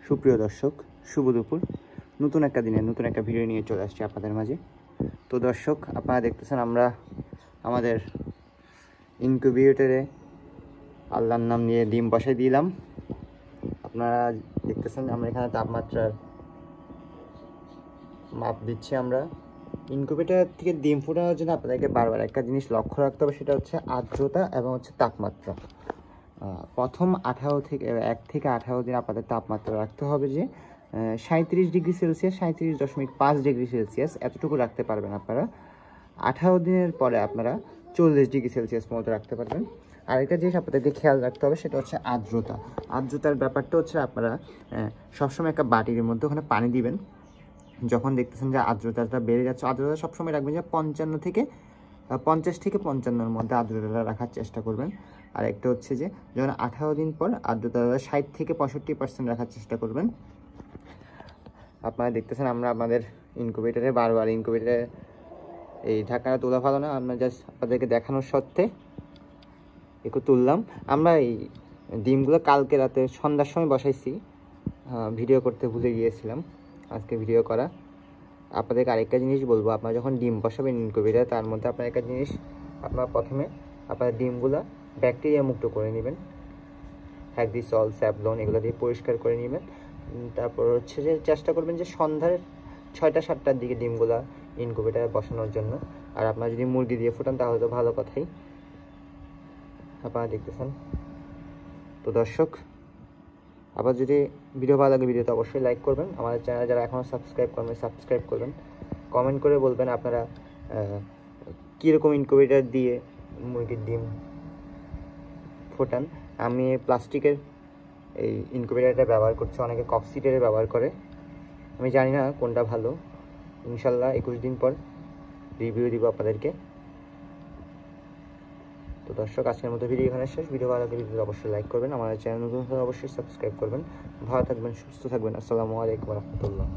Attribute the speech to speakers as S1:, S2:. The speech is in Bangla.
S1: সুপ্রিয় দর্শক, শুভ দুপুর। নতুন একটা দিনে নতুন একটা ভিডিও নিয়ে চলে আসছি আপনাদের মাঝে। তো দর্শক, আপনারা দেখতেছেন আমরা আমাদের ইনকিউবেটরে আল্লাহর নাম নিয়ে ডিম বসাই দিলাম। আপনারা দেখতেছেন আমরা এখানে তাপমাত্রার মাপ দিচ্ছি। আমরা ইনকিউবেটর থেকে ডিম ফোটানোর জন্য আপনাদেরকে বারবার একটা জিনিস লক্ষ্য রাখতে হবে, সেটা হচ্ছে আর্দ্রতা এবং হচ্ছে তাপমাত্রা। প্রথম 1 থেকে 18 দিন আপনাদের তাপমাত্রা রাখতে হবে যে 37 ডিগ্রি সেলসিয়াস, 37.5 ডিগ্রি সেলসিয়াস এতটুকু রাখতে পারবেন আপনারা। 18 দিনের পরে আপনারা 40 ডিগ্রি সেলসিয়াস মতো রাখতে পারবেন। আর একটা জিনিস আপনাদেরকে খেয়াল রাখতে হবে, সেটা হচ্ছে আর্দ্রতা। আর্দ্রতার ব্যাপারটা হচ্ছে আপনারা সবসময় একটা বাটির মধ্যে ওখানে পানি দিবেন। যখন দেখতেছেন যে আর্দ্রতাটা বেড়ে যাচ্ছে, আর্দ্রতা সবসময় রাখবেন যে 50 থেকে 55-র মধ্যে আর্দ্রতাটা রাখার চেষ্টা করবেন। আর একটা হচ্ছে যে যখন 18 দিন পর আর্দ্রতা 60 থেকে 65% রাখার চেষ্টা করবেন। আপনারা দেখতেছেন আমরা আমাদের ইনকিউবেটরে বারবার ইনকিউবেটরে এই ঢাকনাটা তোলা ভালো না, আমরা জাস্ট আপনাদেরকে দেখানোর সত্ত্বে একটু তুললাম। আমরা এই ডিমগুলো কালকে রাতে সন্ধ্যার সময় বসাইছি, ভিডিও করতে ভুলে গিয়েছিলাম, আজকে ভিডিও করা। আপনাদেরকে আরেকটা জিনিস বলবো, আপনারা যখন ডিম বসাবেন ইনকিউবেটরে, তার মধ্যে আপনার একটা জিনিস, আপনারা প্রথমে আপনার ডিমগুলো ব্যাকটেরিয়া মুক্ত করে নেবেন, হ্যাক্সিসল, স্যাভলন এগুলো দিয়ে পরিষ্কার করে নেবেন। তারপর হচ্ছে যে চেষ্টা করবেন যে সন্ধ্যার 6টা-7টার দিকে ডিমগুলো ইনকিউবেটরে বসানোর জন্য। আর আপনারা যদি মুরগি দিয়ে ফোটান তাহলে তো ভালো কথাই। আপনারা দেখতেছেন। তো দর্শক, আবার যদি ভিডিও ভালো লাগে ভিডিওতে অবশ্যই লাইক করবেন। আমাদের চ্যানেল যারা এখনও সাবস্ক্রাইব করবেন সাবস্ক্রাইব করবেন। কমেন্ট করে বলবেন আপনারা কীরকম ইনকিউবেটর দিয়ে মুরগির ডিম ফোটান। আমি প্লাস্টিকের এই ইনকিউবেটরটা ব্যবহার করছি, অনেকে ককসিটের ব্যবহার করে। আমি জানি না কোনটা ভালো। ইনশাল্লাহ 21 দিন পর রিভিউ দিব আপনাদেরকে। তো দর্শক, আজকের মতো ভিডিও এখানে শেষ। ভিডিও ভালো লাগলে ভিডিওতে অবশ্যই লাইক করবেন। আমাদের চ্যানেল নতুন হলে অবশ্যই সাবস্ক্রাইব করবেন। ভালো থাকবেন, সুস্থ থাকবেন। আসসালামু আলাইকুম ওয়া রাহমাতুল্লাহ।